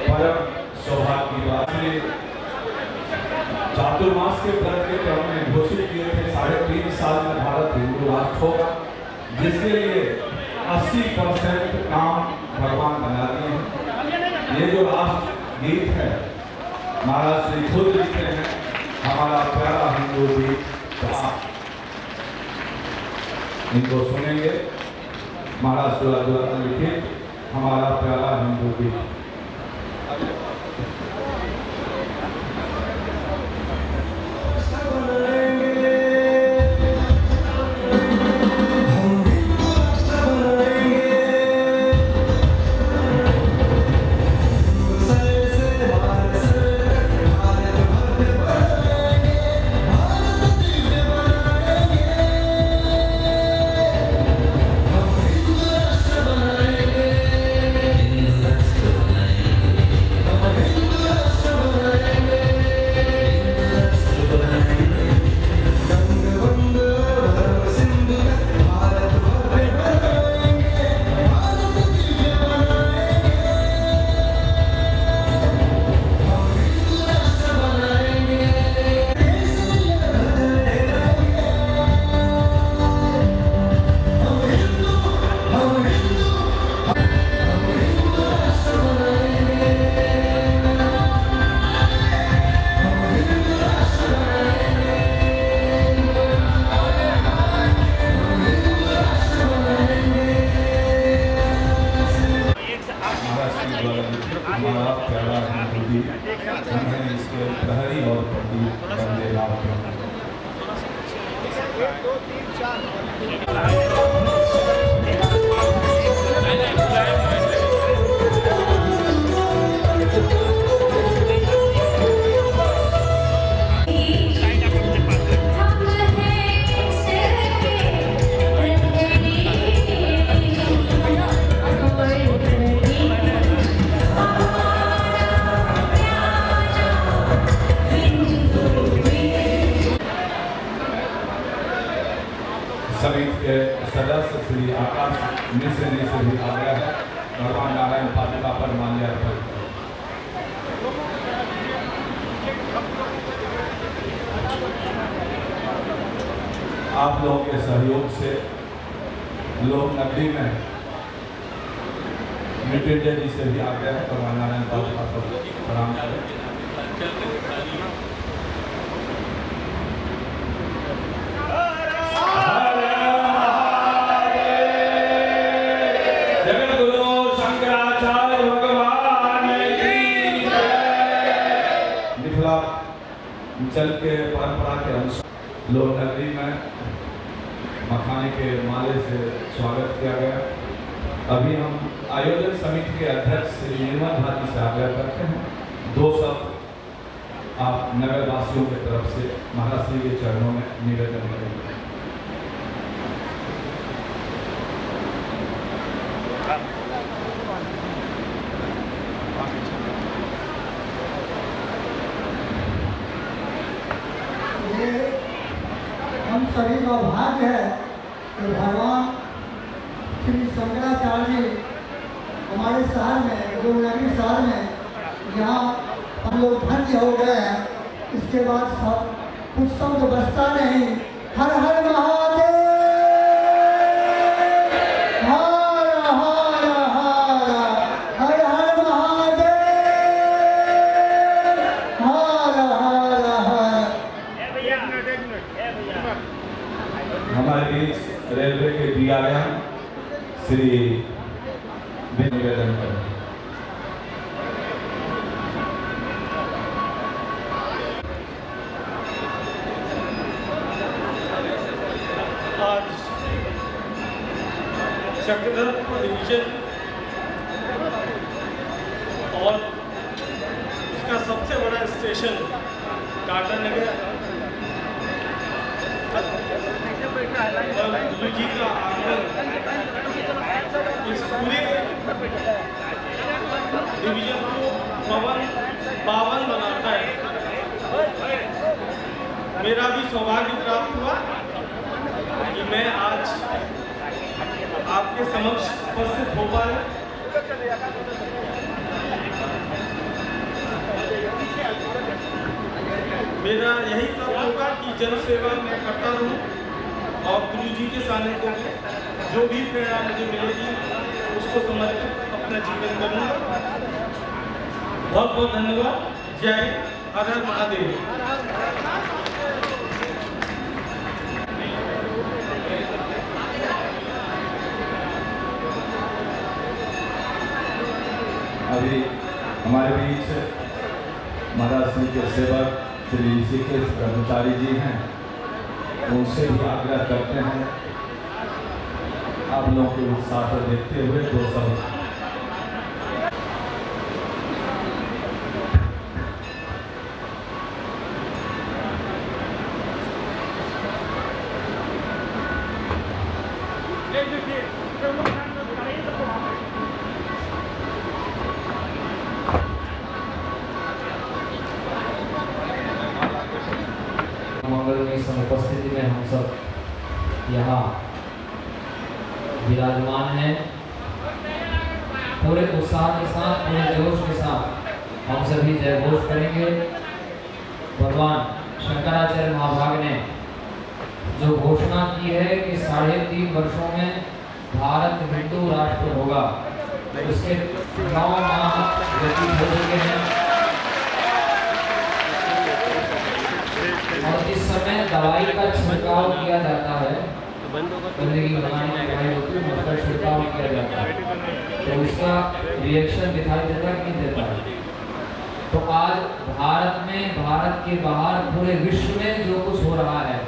परम सौभाग्य की बात है। चातुर्मास के व्रत के क्रम में घोषित किए थे 3.5 साल में भारत हिंदू राष्ट्र होगा, जिसके लिए 80% काम भगवान बना दिए हैं। ये जो राष्ट्र गीत है महाराज श्री खुद लिखते हैं, हमारा प्यारा हिंदू गीत। तो आप इनको सुनेंगे। महाराज शिवराज द्वारा लिखित हमारा प्यारा हिंदू गीत। हमारा प्यारा हिंदू गीत हमें इसके प्रहरी और पंडित बंदे लाभ समिति के सदस्य श्री आकाश मिश्र जी से भी आ गया है। भगवान नारायण पादुका पर माल्यार्पण। आप लोगों के सहयोग से लोग नगरी में मृत्युंजय जी से भी आ गया है। भगवान नारायण पादुका पर प्रणाम करें। चल के परंपरा के अनुसार लोग नगरी में मखाने के माले से स्वागत किया गया। अभी हम आयोजन समिति के अध्यक्ष श्री निर्मल भाटी से आग्रह करते हैं 2 शब्द आप नगर वासियों की तरफ से महाराज श्री के चरणों में निवेदन करेंगे। हम सभी का भाग्य है कि भगवान श्री शंकराचार्य जी हमारे शहर में, गुरुनगरी शहर में, यहाँ हम लोग धन्य हो गए हैं। इसके बाद सब कुछ शब्द बचता नहीं। हर हर महादेव, हर हर हर, हर हर महादेव, हर हर हर। हमारे बीच रेलवे के डीआरएम श्री निवेदन करें। आज चक्रधरपुर डिवीजन और उसका सबसे बड़ा स्टेशन टाटा नगर और गुरु जी का आगमन इस पूरे डिवीजन को पावन बनाता है। मेरा भी सौभाग्य प्राप्त हुआ कि मैं आज आपके समक्ष उपस्थित हो पाया। मेरा यही कर्म होगा कि जन सेवा मैं करता रहूं और गुरु जी के सानिध्य में जो भी प्रेरणा मुझे मिलेगी उसको समर्पित अपना जीवन करूंगा। बहुत बहुत धन्यवाद। जय हर हर महादेव। अभी हमारे बीच महाराज श्री के सेवक श्री ऋषिकेश ब्रह्मचारी जी हैं, उनसे भी आग्रह करते हैं आप लोगों के उत्साह को देखते हुए दो शब्द मंगलमयी समुपस्थिति में हम सब यहाँ विराजमान हैं। पूरे उत्साह के साथ, पूरे जोश के साथ हम सभी जय घोष करेंगे। भगवान शंकराचार्य महाभाग ने जो घोषणा की है कि 3.5 वर्षों में भारत हिंदू राष्ट्र होगा, उसके 9 माह व्यतीत हो चुके हैं और इस समय दवाई का छिड़काव किया जाता है। गंदगी बनाने में दवाई होती है, उसका छिड़काव किया जाता है तो उसका रिएक्शन दिखाई देता है कि नहीं देता है। तो आज भारत में, भारत के बाहर, पूरे विश्व में जो कुछ हो रहा है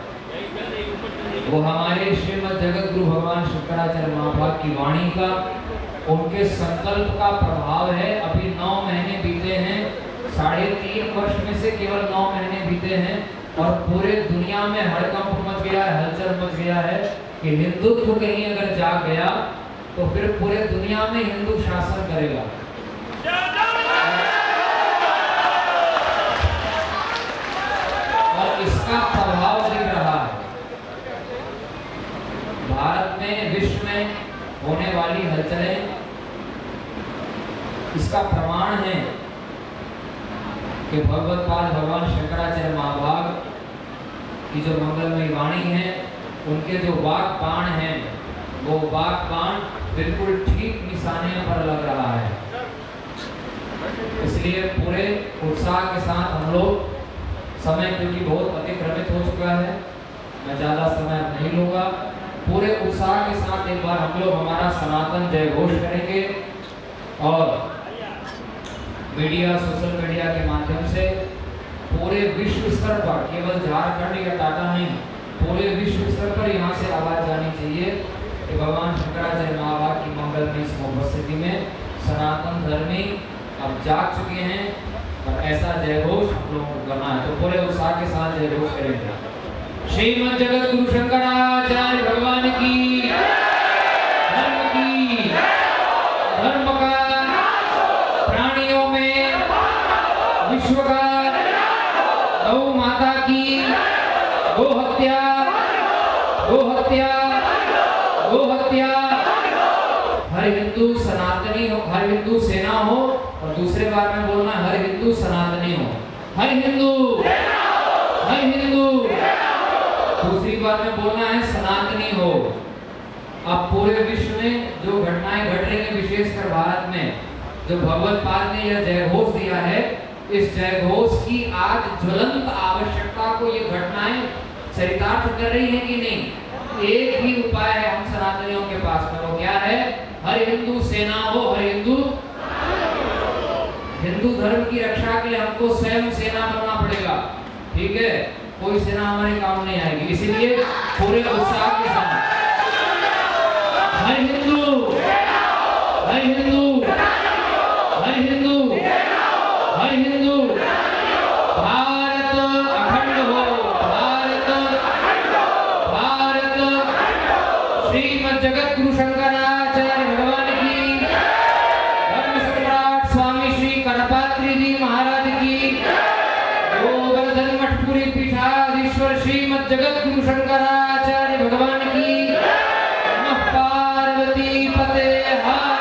वो हमारे श्रीमद् जगत गुरु भगवान शंकराचार्य महाभाग की वाणी का, उनके संकल्प का प्रभाव है। अभी 9 महीने बीते हैं, 3.5 वर्ष में से केवल 9 महीने बीते हैं और पूरे दुनिया में हड़कंप मच गया है, हलचल मच गया है कि हिंदुत्व कहीं अगर जाग गया तो फिर पूरे दुनिया में हिंदू शासन करेगा। और इसका प्रभाव दिख रहा है भारत में, विश्व में होने वाली हलचलें इसका प्रमाण है कि भगवत पाद भगवान शंकराचार्य महाभाग की जो मंगलमयी वाणी है, उनके जो वाक बाण हैं, वो वाक बाण बिल्कुल ठीक निशाने पर लग रहा है। इसलिए पूरे उत्साह के साथ हम लोग, समय क्योंकि बहुत अतिक्रमित हो चुका है, मैं ज़्यादा समय नहीं लूँगा, पूरे उत्साह के साथ एक बार हम लोग हमारा सनातन जय घोष करेंगे और मीडिया, सोशल मीडिया के माध्यम से पूरे विश्व स्तर पर, केवल झारखंड या टाटा नहीं, पूरे विश्व स्तर पर यहाँ से आवाज जानी चाहिए कि भगवान शंकराचार्य महाभाग की मंगलमयी उपस्थिति में सनातन धर्मी अब जाग चुके हैं और ऐसा जय घोष हम लोगों को करना है। तो पूरे उत्साह के साथ जय घोष करेंगे। श्रीमद् जगत गुरु शंकराचार्य भगवान की, धर्म की, धर्म का, प्राणियों में विश्व का, गौ माता की, गो हत्या, गो हत्या, गो हत्या, हर हिंदू सनातनी हो, हर हिंदू सेना हो, और दूसरे बार में बोलना हर हिंदू सनातनी हो, हर हिंदू, हर हिंदू, दूसरी बार में बोलना है सनातनी हो। अब पूरे विश्व में जो घटनाएं घट रही हैं, विशेषकर भारत में, जो भगवत पाद ने यह जय घोष दिया है, इस जय घोष की आज ज्वलंत आवश्यकता को ये घटनाएं चरितार्थ कर रही हैं कि नहीं। एक ही उपाय है हम सनातनियों के पास में, वो क्या है? हर हिंदू सेना हो, हर हिंदू, हिंदू धर्म की रक्षा के लिए हमको स्वयं सेना बनना पड़ेगा, ठीक है? कोई सेना हमारे काम नहीं आएगी। इसीलिए पूरे उत्साह के साथ हर हिंदू, हर हिंदू, हर हिंदू, हर हिंदू, भारत अखंड हो, भारत, भारत, श्रीमद् जगत गुरु शंकराचार्य भगवान की, धर्म सम्राट स्वामी श्री कनपात्री जी महाराज की, गोवर्धन मठपुरी पीठाधीश्वर श्रीमद् जगत गुरु शंकराचार्य भगवान की, नमः पार्वती पते हर हर।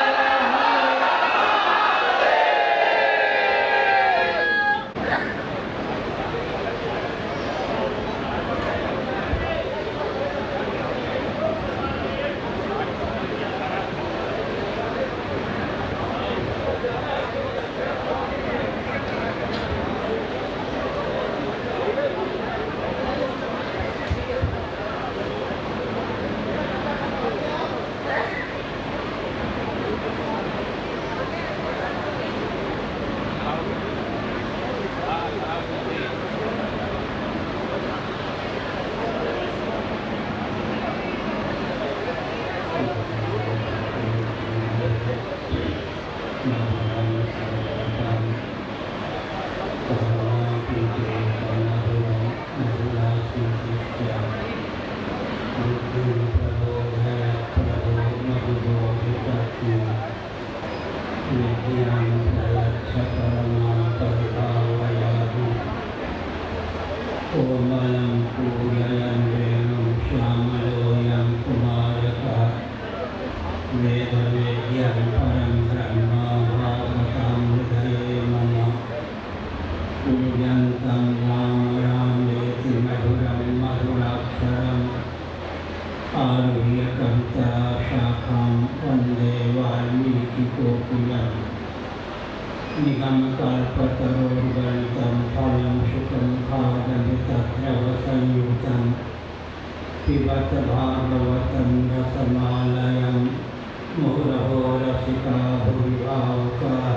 निगमकल्पतरोर्गलितं फलं शुकं खादमितद्रवसंयुतं पिबत भागवतं रसमालयं मुहुरहो रसिका भुवि भावुकाः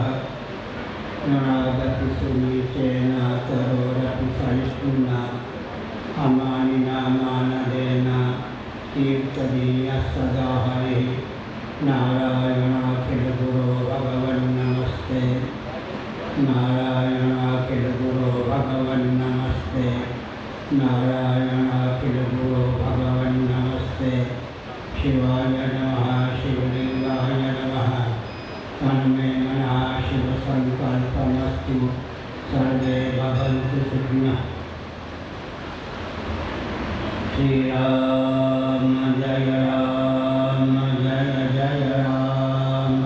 नणादपि सुनीचेन तरोरपि सहिष्णुना अमानिना मानदेन कीर्तनीयः सदा हरिः नारायणाखिलगुरो भगवन्नमस्ते नारायणाखिलगुरो भगवन्नमस्ते नारायणाखिलगुरो भगवन्नमस्ते शिवाय नमः शिवलिंगाय नमः तन्मे मनः शिवसङ्कल्पमस्तु सर्वे भवन्तु सुखिनः श्रीराम जय राम जय जय राम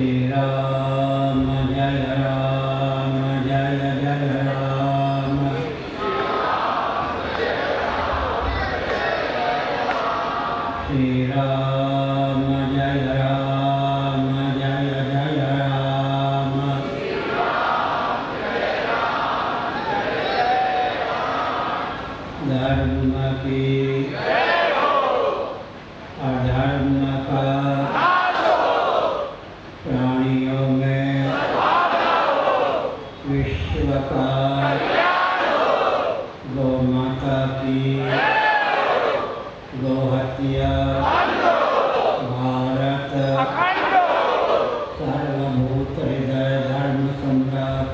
श्रीराम जय राम जय जय राम श्रीराम जय राम जय जय राम धर्म की अधर्म का प्राणियों में विश्व का गौ माता की गोहत्या भारत सर्वभूत हृदय धर्म सम्राट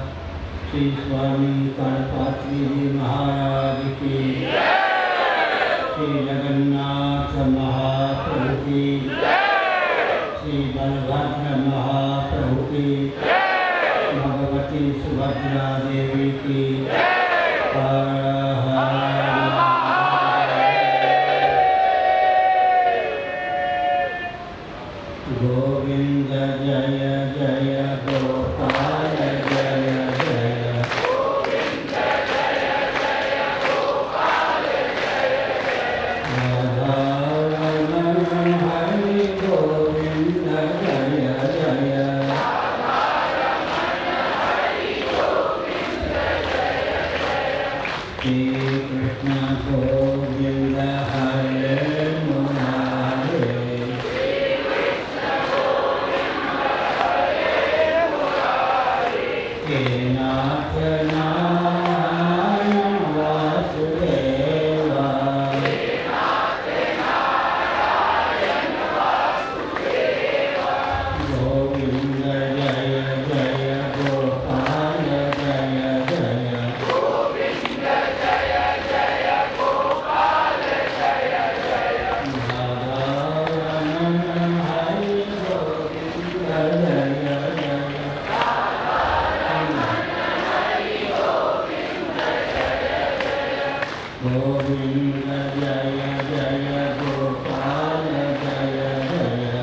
श्री स्वामी करपात्री जी महाराज की श्री जगन्नाथ महाप्रभु की श्री बलभद्र महाप्रभु की भगवती सुभद्रा देवी की हर हर गोविंद जय जय गोपाल जय जय राधारमण हरि गोविंद जय जय श्री कृष्ण गोविंद हरे मुरारे हे नाथ नारायण वासुदेवा गोविंद जय जय गोपाल जय जय राधारमण हरि गोविंद जय जय गोविंद जय जय गोपाल जय जय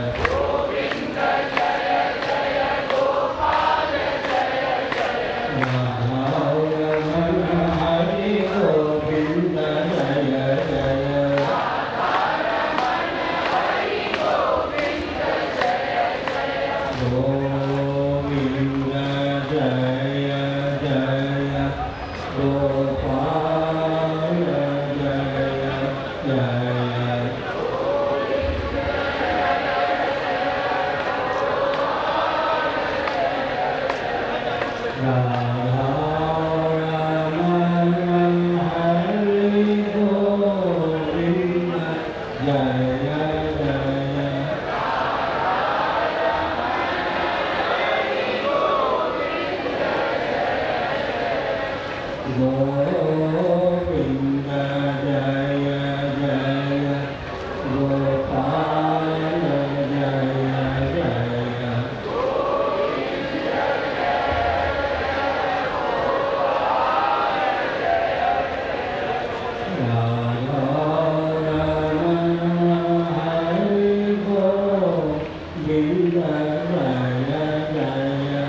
राधारमण हरि गोविंद जय जय गोविंद जय जय गोपाल जय जय राधारमण हरि गोविंद जय जय गोविंद जय जय गोपाल जय जय राधारमण हरि गोविंद जय जय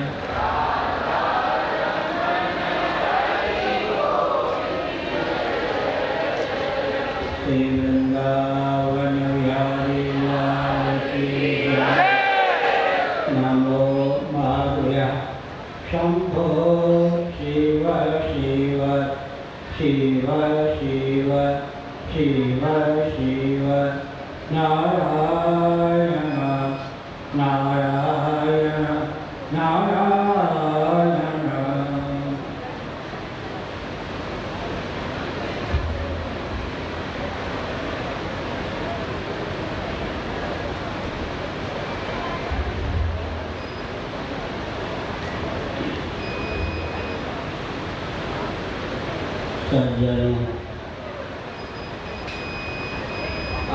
सज्जनों,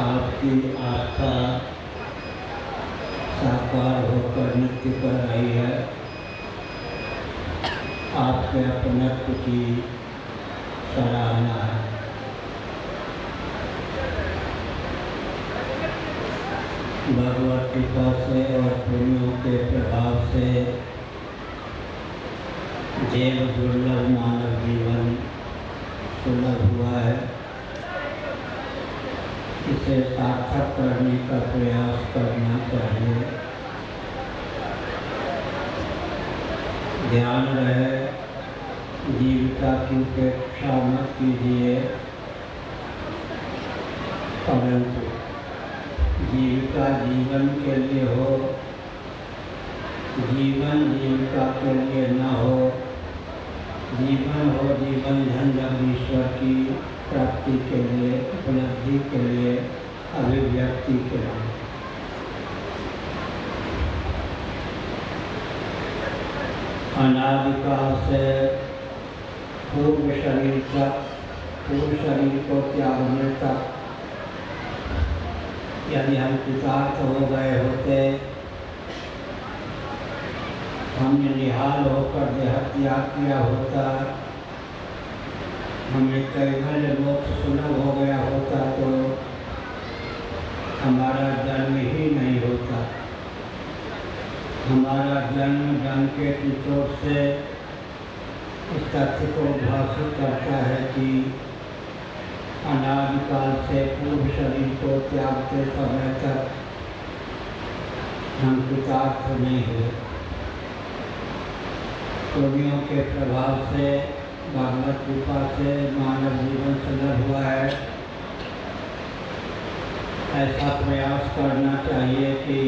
आपकी आस्था साकार होकर नृत्य कर रही है। आपके अपनत्व की सराहना है। भगवत कृपा से और पुण्यों के प्रभाव से देव दुर्लभ मानव जीवन सुलभ हुआ है। इसे सार्थक करने का प्रयास करना चाहिए। ध्यान रहे, जीविका की उपेक्षा मत कीजिए, परंतु जीविका जीवन के लिए हो, जीवन जीविका के लिए न हो। जीवन हो जीवन धन जब ईश्वर की प्राप्ति के लिए, उपलब्धि के लिए, अभिव्यक्ति के लिए। अनादिकाल से पूर्व शरीर तक, पूर्व शरीर को त्यागने तक यदि हम कृतार्थ हो गए होते, हमने निहाल होकर देह त्याग किया होता, हमें कैवल्य मोक्ष सुलभ हो गया होता, तो हमारा जन्म ही नहीं होता। हमारा जन्म डंके की चोट से इस तथ्य को भाषित करता है कि अनादिकाल से पूर्व शरीर को त्यागते समय तक हम कृतार्थ नहीं हुए। पुण्यों के प्रभाव से, भगवत कृपा से मानव जीवन सुलभ हुआ है। ऐसा प्रयास करना चाहिए कि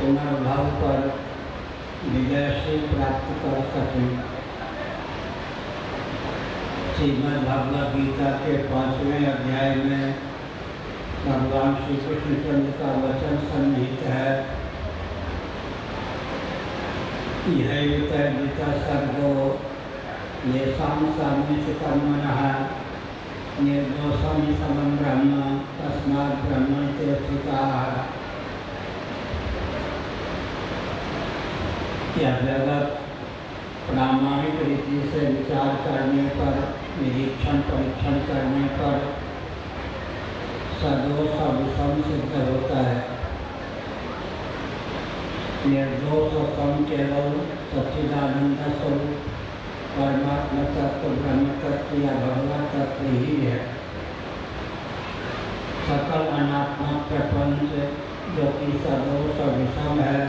पुनर्भव पर विजय से प्राप्त कर सकें। श्रीमद् भगवद गीता के 5वें अध्याय में भगवान श्री कृष्णचंद्र का वचन सन्निहित है। यह गीता सर्गो येषां साम्यस्य कर्मणः निर्दोषं हि समं ब्रह्म तस्मात् ब्रह्मण्ये स्थिताः। यह जगत प्रामाणिक रीति से विचार करने पर, निरीक्षण परीक्षण करने पर सदोष और विषम सिद्ध होता है। निर्दोष और सम केवल सच्चिदानंद स्वरूप परमात्मा तत्व, ब्रह्म तत्व या भगवत तत्व ही है। सकल अनात्मक प्रपंच जो कि सदोष और विषम है,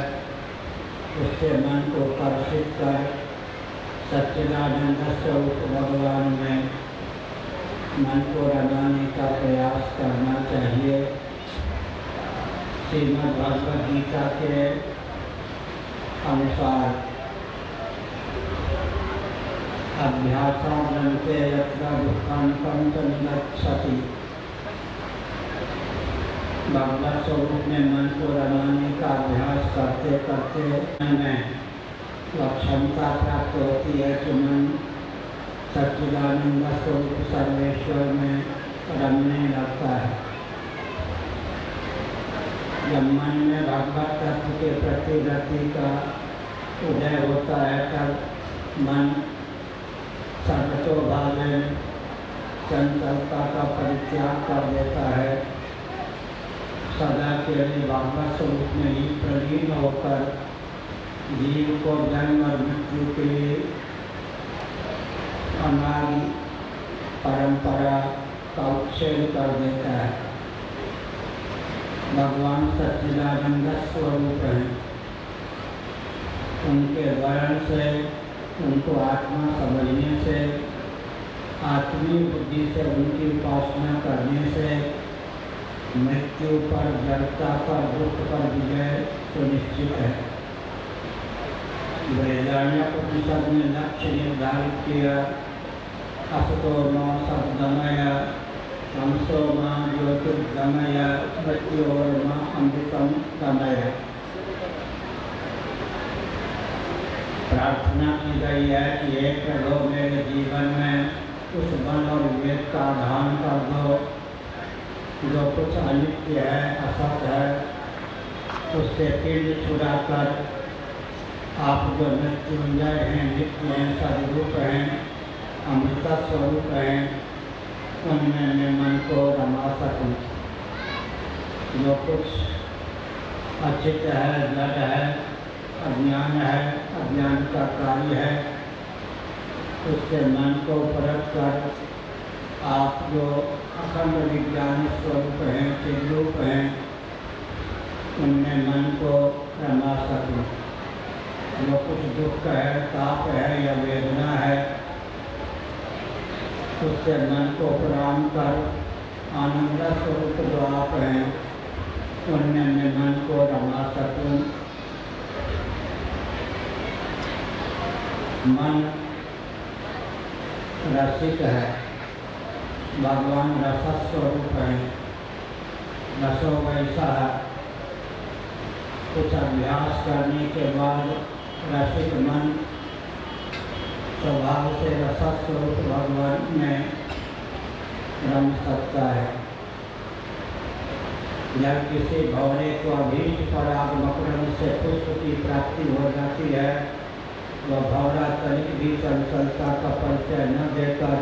उससे मन को कर्षित कर सच्चिदानंद स्वरूप भगवान में मन को रमाने का प्रयास करना चाहिए। श्रीमद् भगवद गीता के अनुसार अभ्यासाद्यन्ते यत्र दुःखान्तं च निगच्छति। भगवत स्वरूप में मन को रमाने का अभ्यास करते करते में वह क्षमता प्राप्त होती है कि मन सच्चिदानंद स्वरूप सर्वेश्वर में रमने लगता है। जब मन में भगवत तत्व के प्रति रति का उदय होता है, तब मन सर्वतो भावे चंचलता का परित्याग कर देता है। सदा के लिए भगवत स्वरूप में ही प्रलीन होकर जीव को जन्म और मृत्यु के अनादि परंपरा का उच्छेद कर देता है। भगवान सच्चिदानंद स्वरूप हैं। उनके वर्ण से, उनको आत्मा समझने से, आत्मीय बुद्धि से उनकी उपासना करने से मृत्यु पर, जड़ता पर, दुख पर विजय सुनिश्चित है। बृहदारण्यकोपनिषद ने लक्ष्य निर्धारित किया, असतो मां सद्गमय, तमसो मां ज्योतिर्गमय, मृत्योर् मां अमृतम गमय। प्रार्थना की गई है कि हे प्रभु, मेरे जीवन में उस मन और विवेक का आधान कर दो। जो कुछ अनित्य है, असत है, उससे पिंड छुड़ाकर आप जो मृत्युंजय हैं, नित्य हैं, सदरूप हैं, अमृत स्वरूप हैं, उनमें मैं मन को रमा सकूं। जो कुछ अचित है, जड़ है, अज्ञान है, अज्ञान का कार्य है, उससे मन को परत कर आप जो अखंड विज्ञान स्वरूप हैं, चिद्रूप हैं, उनमें मन को रमा सकूं। जो कुछ दुख है, ताप है या वेदना है, उससे मन को प्रणाम कर आनंद स्वरूप जो आप हैं, उनमें मैं मन को रमा सकूं। मन रसिक है, भगवान रस स्वरूप है, रसो वैसा है। कुछ अभ्यास करने के बाद रसिक मन स्वभाव से रसस्वरूप भगवान में रम सकता है। जब किसी भौरे को अभीष्ट पराग मकरंद से पुष्प की प्राप्ति हो जाती है, वह भौरा तनिक भी चंचलता का परिचय न देकर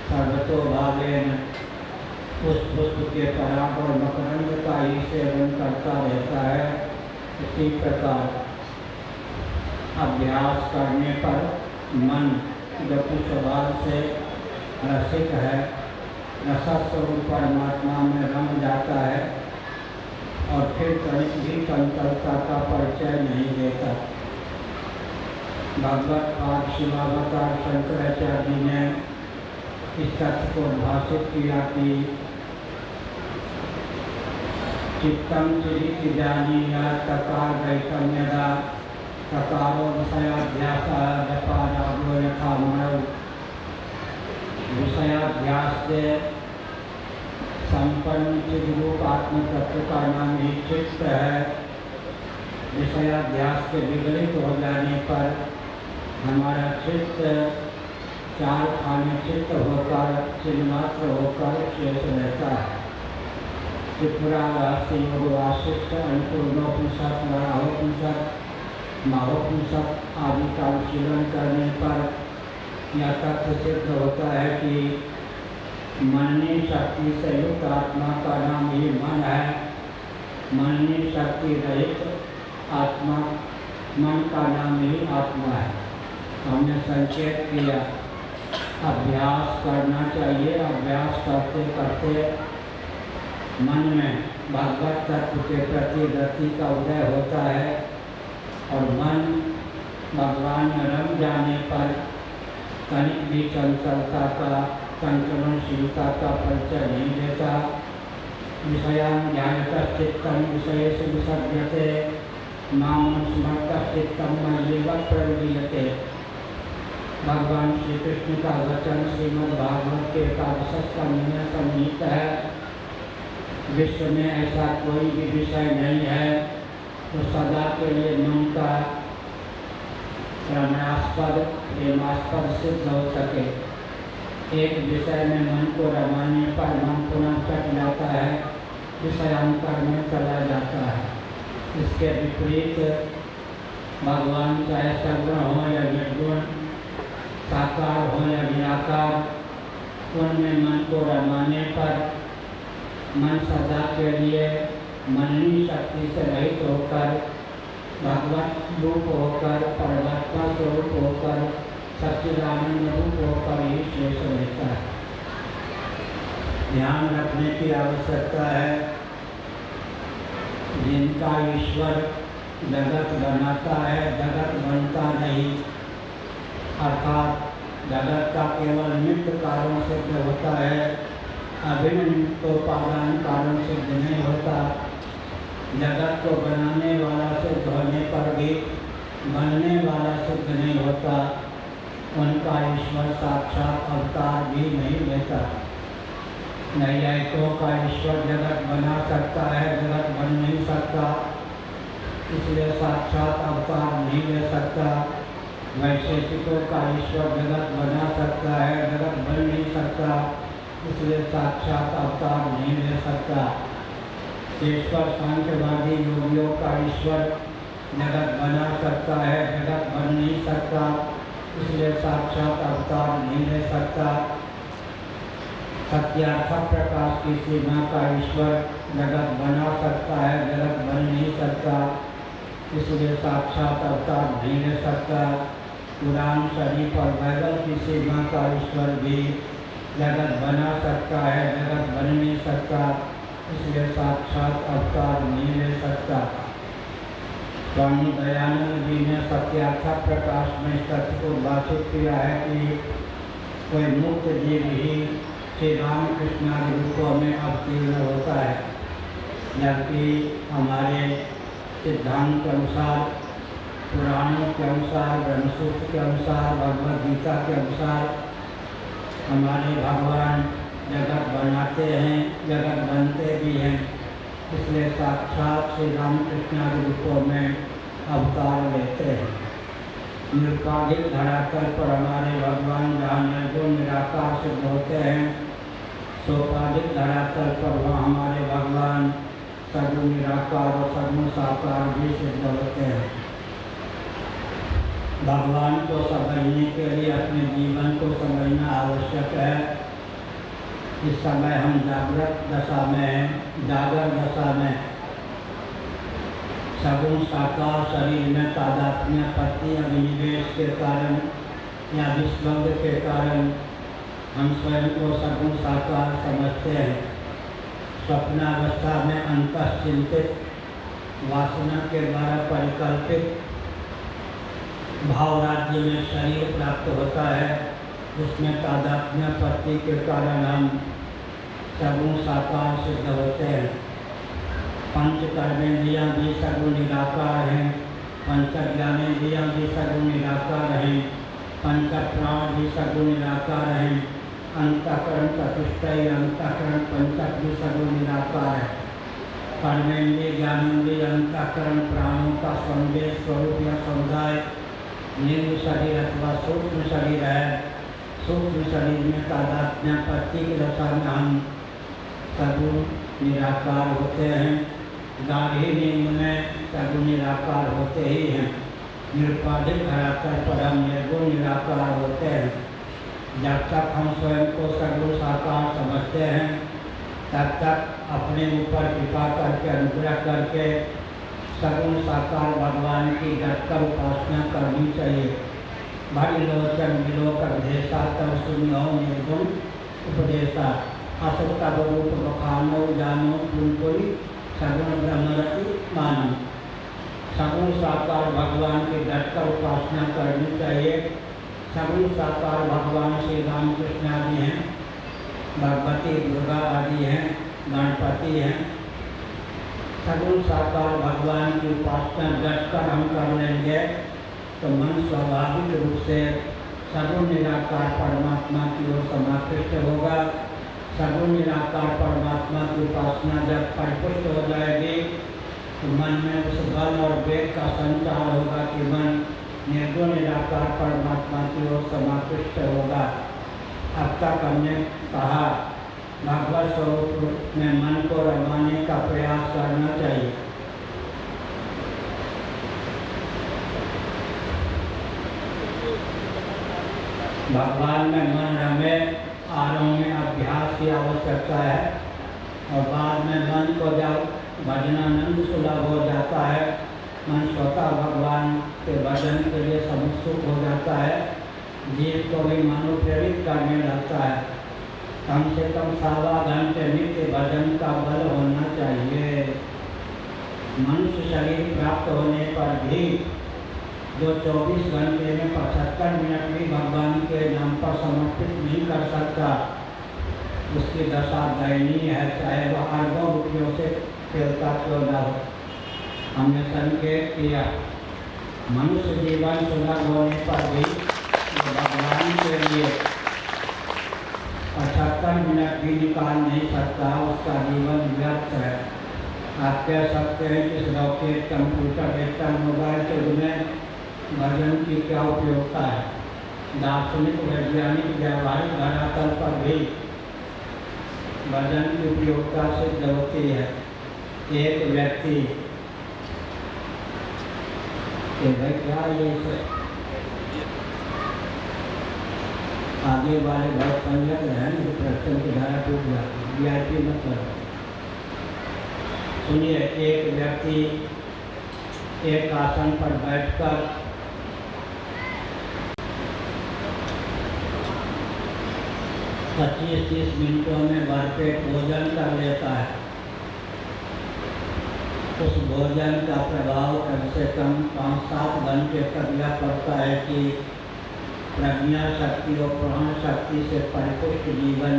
सर्वतोभावेन उस पुष्प के पराग और मकरंद का ही सेवन करता रहता है। इसी प्रकार अभ्यास करने पर मन जो कि स्वभाव से रसिक है, रसस्वरूप परमात्मा में रम जाता है और फिर तनिक भी चंचलता का परिचय नहीं देता। भगवत पाद शिवावतार शंकराचार्य जी ने इस तथ्य को भाषित किया कि चित्तम चिरित जानीया तकार दैतम यदा तकारो विषयाध्यास जपा जागो यथा मणव। विषयाध्यास से संपन्न चिद्रूप आत्म तत्व का नाम ही चित्त है। विषयाध्यास के विगलित हो जाने पर हमारा चित्त चार खाने चित्त होकर चिन्मात्र होकर शेष रहता है। त्रिपुरा रहस्य योग वाशिष्ठ अन्नपूर्णोपनिषद, वराहोपनिषद, माहोपनिषद आदि का अनुशीलन करने पर यह तथ्य सिद्ध होता है कि मननी शक्ति से युक्त आत्मा का नाम ही मन है। मननी शक्ति रहित आत्मा, मन का नाम ही आत्मा है। हमने संकेत किया अभ्यास करना चाहिए। अभ्यास करते करते मन में भगवत तत्व के प्रति रति का उदय होता है और मन भगवान में रम जाने पर तनिक भी चंचलता का, संक्रमणशीलता का परिचय नहीं देता। विषयान ज्ञानतः चित्तम विषयेषु विसर्जते मां स्मरतः चित्तम मय्येव प्रविलीयते। भगवान श्री कृष्ण का वचन श्रीमद् भागवत के एकादश स्कंध में सम्मिलित है। विश्व में ऐसा कोई भी विषय नहीं है तो सदा के लिए मन का रमणास्पद, प्रेमास्पद सिद्ध हो सके। एक विषय में मन को रमाने पर मन पुनः चट जाता है, विषयांतर में चला जाता है। इसके विपरीत भगवान चाहे सगुण हो या निर्गुण, साकार हो या निराकार, उनमें मन को रमाने पर मन सदा के लिए मननी शक्ति से रहित होकर, भगवत रूप होकर, परमात्मा स्वरूप होकर, सच्चिदानंद रूप होकर ही शेष रहता है। ध्यान रखने की आवश्यकता है जिनका ईश्वर जगत बनाता है, जगत बनता नहीं, अर्थात जगत का केवल निमित्त कारण सिद्ध होता है, अभिन्न निमित्तोपादान कारण सिद्ध नहीं होता। जगत को बनाने वाला सिद्ध होने पर भी बनने वाला सिद्ध नहीं होता। उनका ईश्वर साक्षात अवतार भी नहीं लेता। नैयायिकों का ईश्वर जगत बना सकता है, जगत बन नहीं सकता, इसलिए साक्षात अवतार नहीं ले सकता। वैशेषिकों का ईश्वर जगत बना सकता है, जगत बन नहीं सकता, इसलिए साक्षात अवतार नहीं ले सकता। ईश्वर सांख्यवादी योगियों का ईश्वर जगत बना सकता है, जगत बन नहीं सकता, इसलिए साक्षात अवतार नहीं ले सकता। सत्यार्थ प्रकाश की सीमा का ईश्वर जगत बना सकता है, जगत बन नहीं सकता, इसलिए साक्षात अवतार नहीं ले सकता। कुरान शरीफ और बाइबल की सीमा का ईश्वर भी जगत बना सकता है, जगत बन नहीं सकता, इसलिए साक्षात अवतार नहीं ले सकता। स्वामी दयानंद जी ने सत्यार्थ प्रकाश में इस तथ्य को भाषित किया है कि कोई मुक्त जीव ही श्री रामकृष्ण आदि रूपों में अवतीर्ण होता है, जबकि हमारे सिद्धांत के अनुसार, पुराणों के अनुसार, ब्रह्मसूत्र के अनुसार, भगवद गीता के अनुसार हमारे भगवान जगत बनाते हैं, जगत बनते भी हैं, इसलिए साक्षात श्री रामकृष्ण आदि रूपों में अवतार लेते हैं। निरुपाधिक धरातल पर हमारे भगवान जहाँ निर्गुण निराकार सिद्ध होते हैं, सोपाधिक धरातल पर वहाँ हमारे भगवान सगुण निराकार और सगुण साकार भी सिद्ध होते हैं। भगवान को समझने के लिए अपने जीवन को समझना आवश्यक है। इस समय हम जागृत दशा में हैं, जागर दशा में सगुण साकार शरीर में तादात्म्य पत्ति अभिनिवेश के कारण या विस्मृत के कारण हम स्वयं को सगुण साकार समझते हैं। स्वप्नावस्था में अंतःचिंतित वासना के द्वारा परिकल्पित भाव राज्य में शरीर प्राप्त होता है, उसमें तादात्म्य पत्ति के कारण हम सगुण साकार सिद्ध होते हैं। पंच कर्मेंद्रियाँ भी सगुण निराकार हैं, पंच ज्ञानेंद्रियाँ भी सगुण निराकार हैं, पंच प्राण भी सगुण निराकार हैं, अंतःकरण चतुष्टय अंतःकरण पंचक भी सगुण निराकार है। कर्मेंद्रिय ज्ञानेंद्रिय अंतःकरण प्राणों का संवेद स्वरूप या समुदाय निम्न शरीर अथवा सूक्ष्म शरीर है। सूक्ष्म शरीर में तादात्म्य पत्ति की दशा में हम सगुण निराकार होते हैं, गाढ़ी नींद में सगुण निराकार होते ही हैं। निरुपाधिक धरातल पर हम निर्गुण निराकार होते हैं। जब तक हम स्वयं को सगुण साकार समझते हैं, तब तक अपने ऊपर कृपा करके अनुग्रह करके सगुण साकार भगवान की डटकर उपासना करनी चाहिए। भरी लोचन विलोक देशा तब सुनो निर्गुण उपदेशा असुता रूप बखानो जानो पुनपुरी सगुण ब्रह्मरति मानो। सगुण साकार भगवान की डटकर उपासना करनी चाहिए। सगुण साकार भगवान श्री रामकृष्ण आदि हैं, भगवती दुर्गा आदि हैं, गणपति हैं। सगुण साकार भगवान की उपासना डटकर हम कर लेंगे तो मन स्वाभाविक रूप से सगुण निराकार परमात्मा की ओर समाकृष्ट होगा। सगुण निराकार परमात्मा की उपासना जब परिपुष्ट हो जाएगी तो मन में उस बल और वेग का संचार होगा कि मन निर्गुण निराकार परमात्मा की ओर समाकृष्ट होगा। अब तक हमने कहा भगवत स्वरूप में मन को रमाने का प्रयास करना चाहिए। भगवान में मन रमे, आरंभ में अभ्यास की आवश्यकता है और बाद में मन को जब भजनानंद सुलभ हो जाता है, मन स्वतः भगवान के भजन के लिए समुत्सुक हो जाता है, जीव को भी मनोप्रेरित करने लगता है। कम से कम 1.25 घंटे नित्य भजन का बल होना चाहिए। मनुष्य शरीर प्राप्त होने पर भी जो 24 घंटे में 75 मिनट भी भगवान के नाम पर समर्पित नहीं कर सकता, उसकी दशा दयनीय है, चाहे वह अरबों रुपयों से खेलता क्यों न हो। हमने संकेत किया मनुष्य जीवन सुलभ होने पर भी भगवान के लिए 75 मिनट भी निकाल नहीं सकता, उसका जीवन व्यर्थ है। आप कह सकते हैं कि इस रॉकेट कंप्यूटर वेक्टर मोबाइल के युग में भजन की क्या उपयोगिता है। दार्शनिक, वैज्ञानिक, व्यावहारिक धरातल पर भी भजन की उपयोगिता सिद्ध होती है। एक व्यक्ति भाई क्या ये आगे वाले बहुत संयत है ना, प्रश्न की धारा टूट जाती है। वीआईपी मत करो। सुनिए, एक व्यक्ति एक आसन पर बैठकर 25-30 मिनटों में भरपेट भोजन कर लेता है। उस भोजन का प्रभाव कम से कम 5-7 घंटे तक यह पड़ता है कि प्रज्ञा शक्ति और प्राण शक्ति से परिपुष्ट जीवन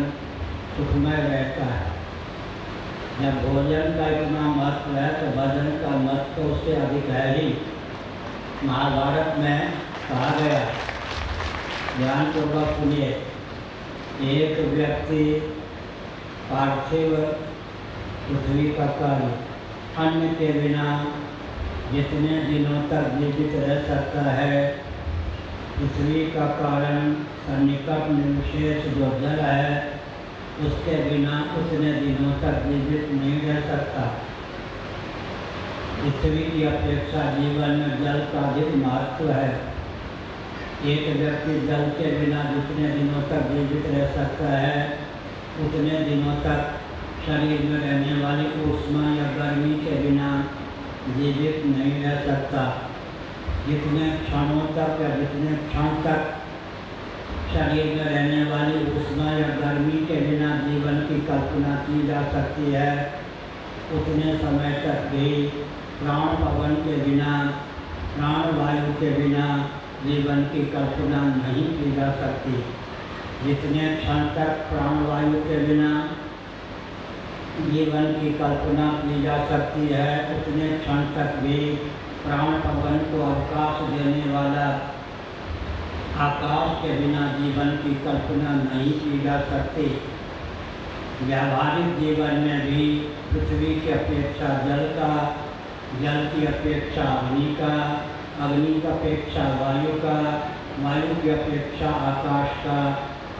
सुखमय रहता है। जब भोजन का इतना महत्व है तो भजन का महत्व तो उससे अधिक है ही। महाभारत में कहा गया, ध्यानपूर्वक सुनिए, एक व्यक्ति पार्थिव पृथ्वी का कार्य अन्न के बिना जितने दिनों तक जीवित रह सकता है, पृथ्वी का कारण सन्निकट निर्विशेष जो जल है उसके बिना उतने दिनों तक जीवित नहीं रह सकता। पृथ्वी की अपेक्षा जीवन में जल का अधिक महत्व है। एक व्यक्ति जल के बिना जितने दिनों तक जीवित रह सकता है, उतने दिनों तक शरीर में रहने वाली ऊष्मा या गर्मी के बिना जीवित नहीं रह सकता। जितने क्षणों तक या जितने क्षण तक शरीर में रहने वाली ऊष्मा या गर्मी के बिना जीवन की कल्पना की जा सकती है, उतने समय तक भी प्राण पवन के बिना, प्राण वायु के बिना जीवन की कल्पना नहीं की जा सकती। जितने क्षण तक प्राण वायु के बिना जीवन की कल्पना की जा सकती है, उतने क्षण तक भी प्राण पवन को अवकाश देने वाला आकाश के बिना जीवन की कल्पना नहीं की जा सकती। व्यावहारिक जीवन में भी पृथ्वी की अपेक्षा जल का, जल की अपेक्षा अग्नि का, अग्नि की अपेक्षा वायु का, वायु की अपेक्षा आकाश का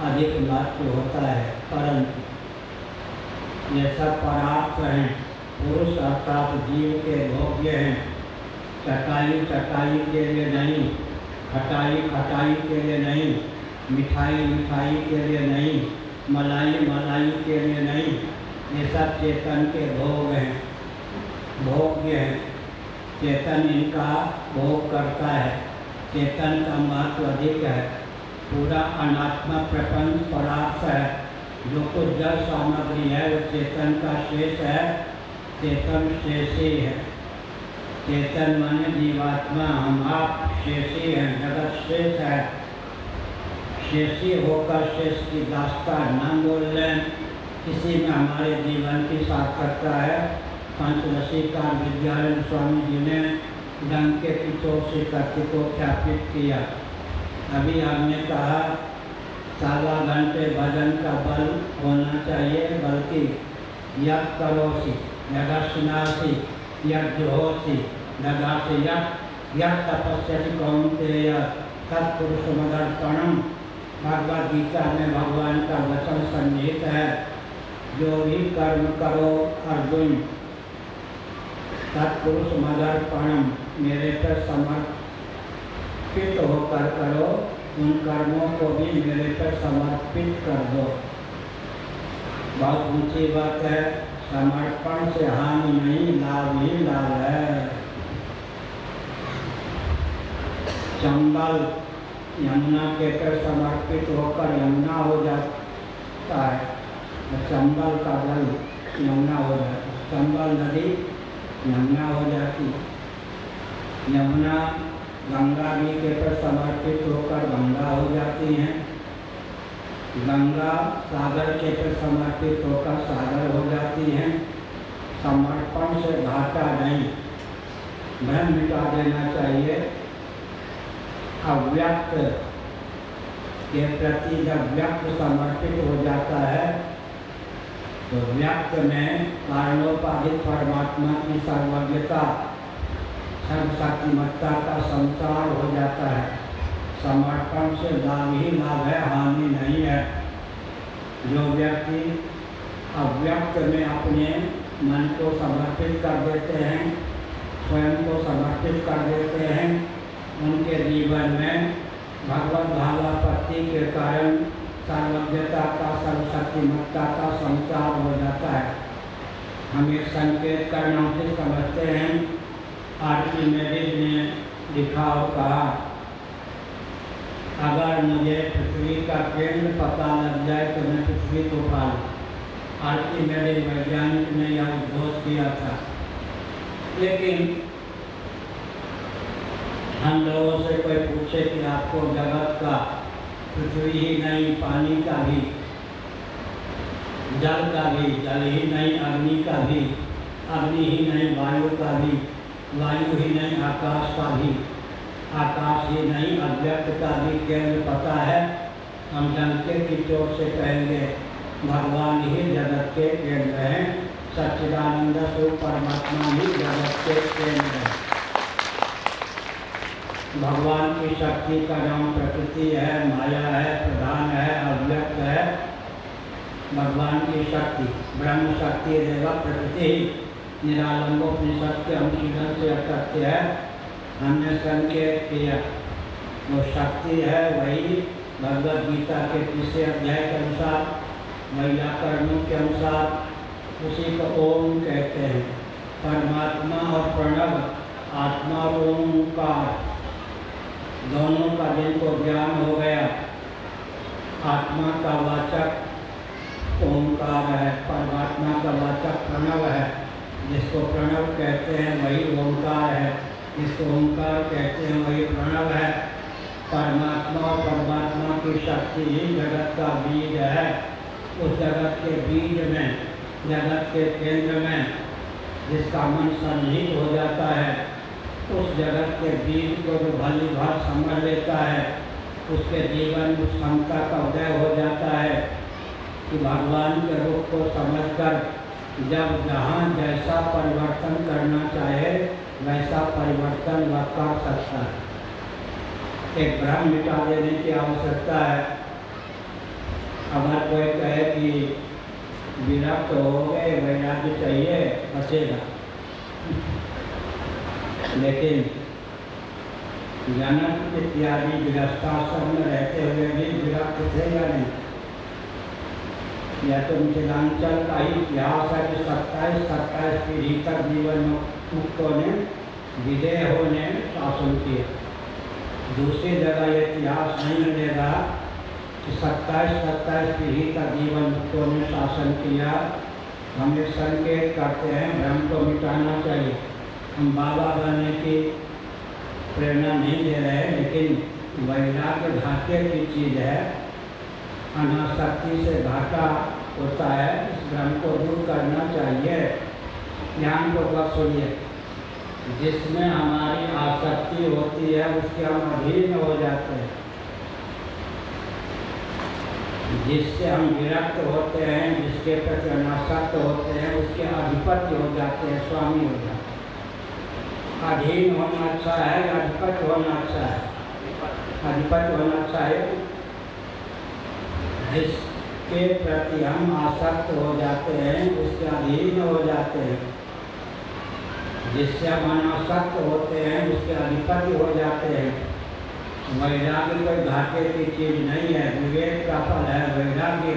अधिक महत्व होता है। परंतु ये सब परार्थ हैं, पुरुष अर्थात जीव के भोग्य हैं। चटाई चटाई के लिए नहीं, खटाई खटाई के लिए नहीं, मिठाई मिठाई के लिए नहीं, मलाई मलाई के लिए नहीं, ये सब चेतन के भोग हैं, भोग्य हैं। चेतन इनका भोग करता है। चेतन का महत्व अधिक है। पूरा अनात्मा प्रपंच परार्थ है। जो कुछ जड़ सामग्री है वो चेतन का शेष है, चेतन शेषी है। चेतन माने जीवात्मा, हम आप शेषी हैं, जगत शेष है। शेषी होकर शेष की दास्ता न बोल लें, इसी में हमारे जीवन की सार्थकता है। पंचदशी का विद्यानंद स्वामी जी ने डंके की चोट से तथ्य को ख्यापित किया। अभी हमने कहा 4 घंटे भजन का बल होना चाहिए, बल्कि यज्ञ करोसी, यज्ञनासी, यज्ञोसी, यज्ञ यज्ञ तपस्या कौन्तेय तत्पुरुषमदर्पणम। भगवद गीता में भगवान का वचन सन्निहित है, जो भी कर्म करो अर्जुन तत्पुरुषमदर्पणम, मेरे पर समर्पित होकर करो, उन कर्मों को भी मेरे पर समर्पित कर दो। बहुत ऊंची बात है। समर्पण से हानि नहीं, लाभ ही लाभ है। चंबल यमुना के पर समर्पित होकर यमुना हो जाता है, चंबल का जल यमुना हो जाता है। चंबल नदी यमुना हो जाती है। यमुना गंगा जी के पर समर्पित होकर गंगा हो जाती हैं। गंगा सागर के पर समर्पित होकर सागर हो जाती हैं। समर्पण से घाटा नहीं, भ्रम मिटा देना चाहिए। अव्यक्त के प्रति जब व्यक्त समर्पित हो जाता है तो व्यक्त में कारणोपाधिक परमात्मा की सर्वज्ञता सर्वशक्तिमत्ता का संचार हो जाता है। समर्पण से लाभ ही लाभ है, हानि नहीं है। जो व्यक्ति अव्यक्त में अपने मन को समर्पित कर देते हैं, स्वयं को समर्पित कर देते हैं, उनके जीवन में भगवत भावापत्ति के कारण सर्वज्ञता का, सर्वशक्तिमत्ता का संचार हो जाता है। हम एक संकेत करना उचित समझते हैं। आर्किमेडिस ने लिखा और कहा, अगर मुझे पृथ्वी का केंद्र पता लग जाए तो मैं पृथ्वी को पा लूँ। आर्किमेडिस वैज्ञानिक ने यह उद्घोष किया था। लेकिन हम लोगों से कोई पूछे कि आपको जगत का, पृथ्वी ही नहीं पानी का भी, जल का भी जल ही नहीं अग्नि का भी, अग्नि ही नहीं वायु का भी, वायु ही नहीं आकाश का भी, आकाश ही नहीं अव्यक्त का भी केंद्र पता है, हम डंके की चोट से कहेंगे भगवान ही जगत के केंद्र हैं। सच्चिदानंद स्वरूप परमात्मा ही जगत के केंद्र है। भगवान की शक्ति का नाम प्रकृति है, माया है, प्रधान है, अव्यक्त है। भगवान की शक्ति ब्रह्म शक्ति रेवा प्रकृति निरालंबोपनिषद के अनुशीलन से तथ्य है। हमने संकेत किया वो शक्ति है, वही भगवद गीता के 3 अध्याय के अनुसार, वैयाकरणों के अनुसार उसी को ओम कहते हैं। परमात्मा और प्रणव, आत्मा और ओंकार दोनों का जिनको ज्ञान हो गया, आत्मा का वाचक ओंकार है, परमात्मा का वाचक प्रणव है। जिसको प्रणव कहते हैं वही ओंकार है, जिसको ओंकार कहते हैं वही प्रणव है। परमात्मा और परमात्मा की शक्ति ही जगत का बीज है। उस जगत के बीज में, जगत के केंद्र में जिसका मन सन्निहित हो जाता है, उस जगत के बीज को जो भली भात समझ लेता है, उसके जीवन में क्षमता का उदय हो जाता है कि भगवान के रूप को समझकर जब जहाँ जैसा परिवर्तन करना चाहे वैसा परिवर्तन वह कर सकता है। एक भ्रम मिटा देने की आवश्यकता है। अगर कोई कहे कि विरक्त हो गए, वैराग्य चाहिए, बचेगा। लेकिन जनक इत्यादि गृहस्थाश्रम में रहते हुए भी विरक्त थे या नहीं? यह तो मिथिलांचल का ही इतिहास है कि 27 पीढ़ी तक जीवन मुक्तों ने विदेहों ने शासन किया। दूसरी जगह यह इतिहास नहीं मिलेगा कि 27 पीढ़ी तक जीवन मुक्तों ने शासन किया। हम एक संकेत करते हैं, भ्रम को मिटाना चाहिए। हम बाबा बनने की प्रेरणा नहीं दे रहे, लेकिन वैराग्य घाटे की चीज़ है। अनासक्ति से घाटा होता है, इस भ्रम को दूर करना चाहिए। ध्यान पूर्वक सुनिए। जिसमें हमारी आसक्ति होती है उसके हम अधीन हो जाते हैं। जिससे हम विरक्त होते हैं, जिसके प्रति अनासक्त होते हैं, उसके अधिपति हो जाते हैं, स्वामी हो जाते हैं। अधीन होना अच्छा है या अधिपति होना अच्छा है? अधिपति होना अच्छा है। जिसके प्रति हम आसक्त हो जाते हैं उसके अधीन हो जाते हैं। जिससे हम अनासक्त होते हैं उसके अधिपति हो जाते हैं। वैराग्य कोई घाटे की चीज़ नहीं है, विवेक का फल है वैराग्य।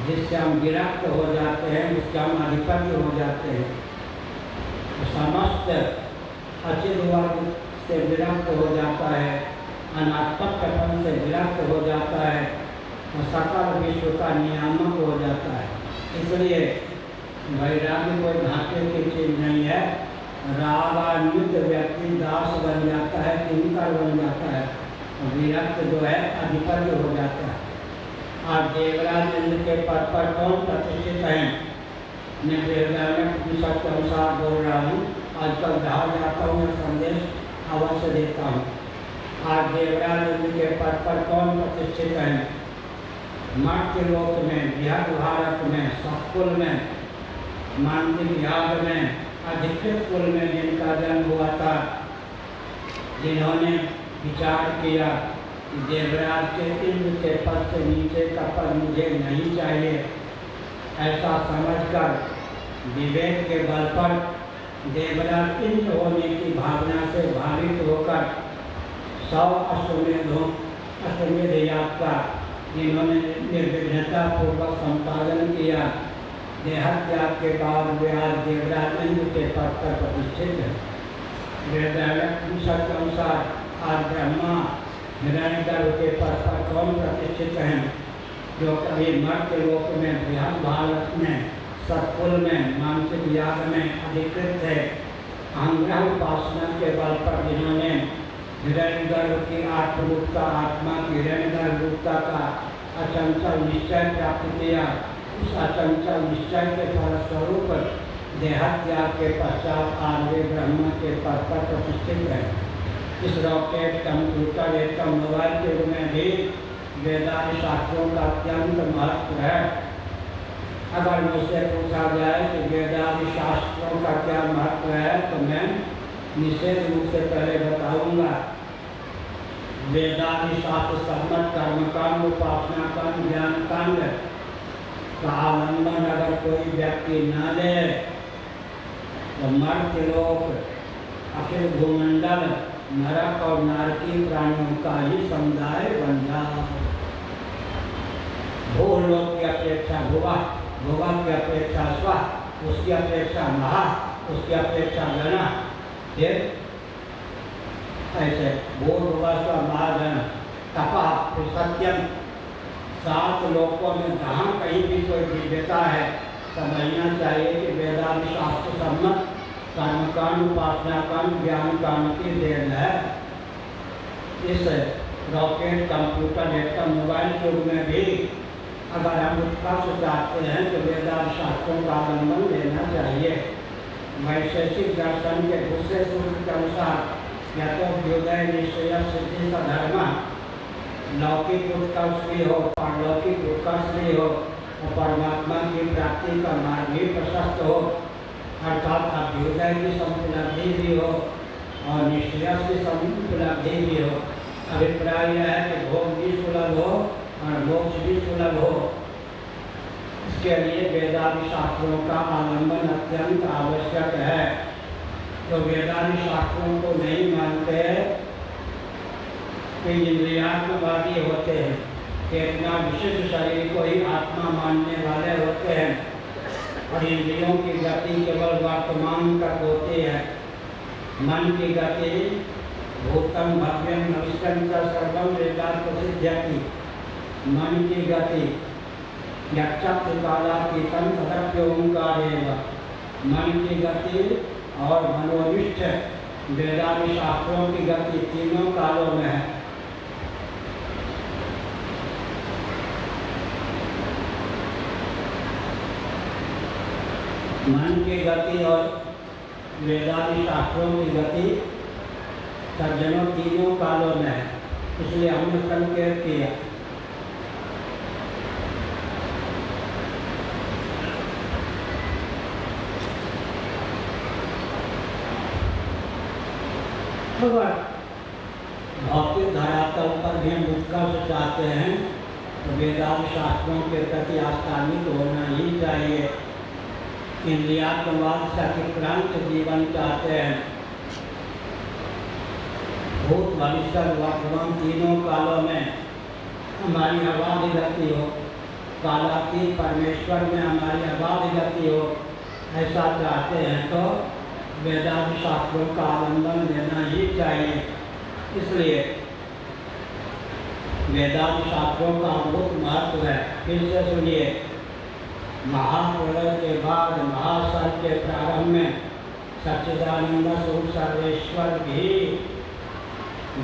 जिससे हम विरक्त हो जाते हैं उसके हम अधिपति हो जाते हैं। तो समस्त अचित वर्ग से विरक्त हो जाता है, अनात्मकपन से विरक्त हो जाता है और सकल विश्व का नियामक हो जाता है। इसलिए वैराग्य कोई घाटे की चीज़ नहीं है। रागान्वित व्यक्ति दास बन जाता है, किंकर बन जाता है, और विरक्त जो है अधिपति हो जाता है। आप देवराज इंद्र के पद पर कौन प्रतिष्ठित हैं? मैं देवराज के अनुसार बोल रहा हूँ। आजकल जहाँ जाता हूँ मैं संदेश अवश्य देता हूँ। आज देवराज इंद्र के पद पर कौन प्रतिष्ठित हैं? मर्त्य लोक में, बिहार भारत में, सतकुल में, मानसिक याग में, अधिकृत कुल में जिनका जन्म हुआ था, जिन्होंने विचार किया कि देवराज के इंद्र के पद से नीचे का पद मुझे नहीं चाहिए, ऐसा समझकर विवेक के बल पर देवराज इंद्र होने की भावना से भावित होकर 100 अश्वमेध याग का जिन्होंने निर्विघ्नता पूर्वक संपादन किया, देहत्याग के बाद वे आज देवराज इंद्र के पद पर प्रतिष्ठित है। वेदांत के अनुसार आज ब्रह्मा हिरण्यगर्भ के पद पर कौन प्रतिष्ठित हैं, जो कभी मर्त्य लोक में बृहद भारत में सत्कुल में मानसिक याग में अधिकृत है। अहंग्रह उपासना के बल पर जिन्होंने हिरण्यगर्भ की आत्मरूपता आत्मा की हिरण्यगर्भ रूपता का अचंचल निश्चय प्राप्त किया, उस अचंचल निश्चय के फलस्वरूप देहत्याग के पश्चात आज वे ब्रह्मा के पद पर प्रतिष्ठित है। इस रॉकेट कंप्यूटर एवं मोबाइल के युग में भी वेदांत शास्त्रों का अत्यंत महत्व है। अगर मुझसे पूछा जाए कि वेदांत शास्त्रों का क्या महत्व है, तो मैं निश्चित रूप से पहले बताऊंगा। वेदांत शास्त्र सम्मत कर्मकांड, उपासना कांड, ज्ञान कांड का आलंबन अगर कोई व्यक्ति न ले तो मर्त्यलोक, अखिल भूमंडल, नरक और नारकी प्राणियों का ही समुदाय बन जाए। भूलोक की अपेक्षा भुवा, भुवा की अपेक्षा स्वा, उसकी अपेक्षा महा, उसकी अपेक्षा गणा, फिर ऐसे भूर्भुवस्व महाजन तपा फिर सत्यम। 7 लोकों में जहाँ कहीं भी कोई दिव्यता है, समझना चाहिए कि वेदांत शास्त्र सम्मत कर्मकांड, उपासना कांड, ज्ञान कांड की देन है। इस रॉकेट कंप्यूटर एवं मोबाइल युग में भी अगर हम उत्कर्ष चाहते हैं तो वेदांत शास्त्रों का आलम्बन लेना चाहिए। वैशेषिक दर्शन के दूसरे सूत्र के अनुसार या तो अभ्युदय निश्चय सिद्धि का धर्म, लौकिक उत्कर्ष भी हो, पारलौकिक उत्कर्ष भी हो और परमात्मा की प्राप्ति का मार्ग भी प्रशस्त हो, अर्थात अभ्युदय की संपलब्धि भी हो और निश्चय की संपलब्धि भी हो। अभिप्राय यह है कि भोग भी सुलभ हो और मोक्ष भी सुलभ हो। इसके लिए वेदांत शास्त्रों का आलंबन अत्यंत आवश्यक है। तो वेदांत शास्त्रों को नहीं मानते कि इंद्रियात्मवादी होते हैं, चेतना विशिष्ट शरीर को ही आत्मा मानने वाले होते हैं और इंद्रियों की गति केवल वर्तमान तक होती है। मन की गति भूतम भव्यम भविष्यं च सर्वम वेदांत प्रसिद्ध्यति। मन की गति यक्षकालातीतम तदप्योंकारेव। मन की गति और मनोनिष्ठ वेदांत शास्त्रों की गति तीनों कालों में है। मन की गति और वेदांत शास्त्रों की गति सज्जनों तीनों कालों में है। इसलिए हमने संकेत किया अगर भौतिक धरातल पर भी हम उत्कर्ष चाहते हैं तो वेदांत शास्त्रों के प्रति आस्थान्वित होना ही चाहिए। इंद्रियात्मवाद से अतिक्रांत जीवन चाहते हैं। भूत भविष्य वर्तमान तीनों कालों में हमारी अबाध गति हो, कालातीत परमेश्वर में हमारी अबाध गति हो, ऐसा चाहते हैं तो वेदांत शास्त्रों का आलंबन लेना ही चाहिए। इसलिए वेदांत शास्त्रों का बहुत महत्व है। फिर से सुनिए, महाप्रलय के बाद महासर्ग के प्रारंभ में सच्चिदानंद स्वरूप सर्वेश्वर भी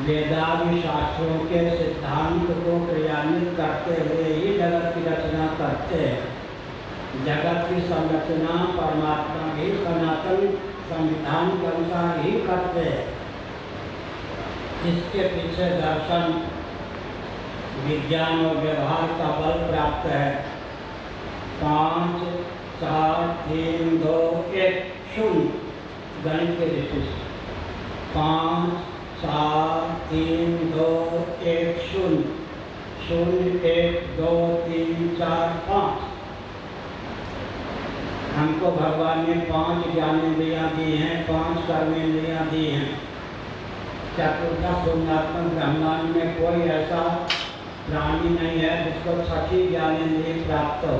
वेदांत शास्त्रों के सिद्धांत को क्रियान्वित करते हुए ही जगत की रचना करते हैं। जगत की संरचना परमात्मा भी सनातन संविधान के अनुसार ही करते हैं। इसके पीछे दर्शन, विज्ञान और व्यवहार का बल प्राप्त है। 5, 4, 3, 2, 1, 0 गणित के दृष्टि से 5, 7 3 2 1 0 0 1 2 3 4 5। हमको भगवान ने 5 ज्ञानेंद्रियाँ दी हैं, 5 कर्मेंद्रियाँ दी हैं। चतुर्दश गुणात्मक ब्रह्मांड में कोई ऐसा प्राणी नहीं है जिसको 6ठी ज्ञानेंद्रिय प्राप्त हो।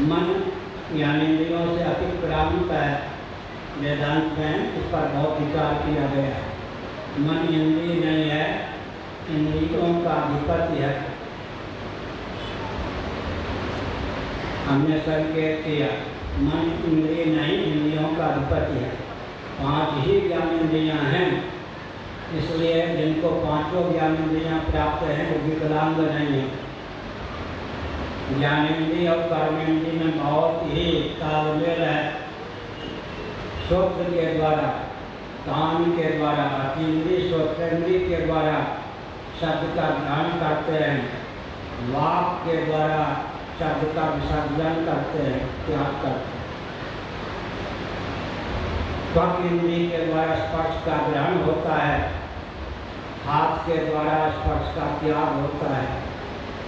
मन ज्ञानेंद्रियों से अतिक्रांत है। वेदांत में इस पर बहुत विचार किया गया है। मन इंद्रिय नहीं है, इंद्रियों का अधिपति है। हमने संकेत किया मन इंद्रिय नहीं, इंद्रियों का अधिपति है। 5 ही ज्ञानेंद्रियाँ हैं, इसलिए जिनको 5 ज्ञानेंद्रियाँ प्राप्त हैं वो विकलांग नहीं है। ज्ञानेंद्रिय और कर्मेंद्रिय में बहुत ही तालमेल है। श्रोत्र के द्वारा, कान के द्वारा, अतीन्द्रिय श्रोत्रेंद्रिय के द्वारा शब्द का ग्रहण करते हैं, वाक के द्वारा शब्द का विसर्जन करते हैं, त्याग करते हैं। त्वक इंद्रिय के द्वारा स्पर्श का ग्रहण होता है, हाथ के द्वारा स्पर्श का त्याग होता है।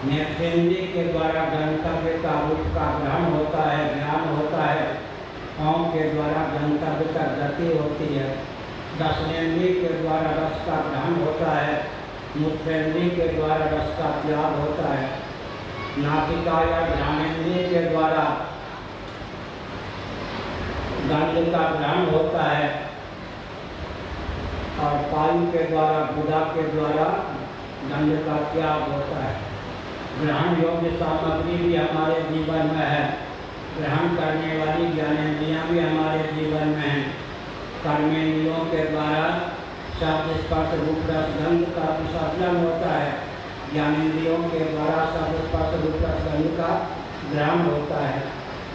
नेत्रेंद्रिय के द्वारा गंतव्य का रूप का ग्रहण होता है, ज्ञान होता है। पाँव के द्वारा गंतव्य तक गति होती है। दशनेन्द्रिय के द्वारा रस का ग्रहण होता है। मूत्रेंद्रिय के द्वारा रस का त्याग होता है। नासिका या घ्राणेन्द्रिय के द्वारा गंध का ग्रहण होता है और पायु के द्वारा, बुधा के द्वारा गंध का त्याग होता है। ग्रहण योग्य सामग्री भी हमारे जीवन में है, ग्रहण करने वाली ज्ञानेंद्रियाँ भी हमारे जीवन में हैं। कर्मेंद्रियों के द्वारा शब्द स्पर्श रूप रस गंध का विसर्जन होता है। ज्ञानेंद्रियों के द्वारा शब्द स्पर्श रूप रस गंध का ग्रहण होता है।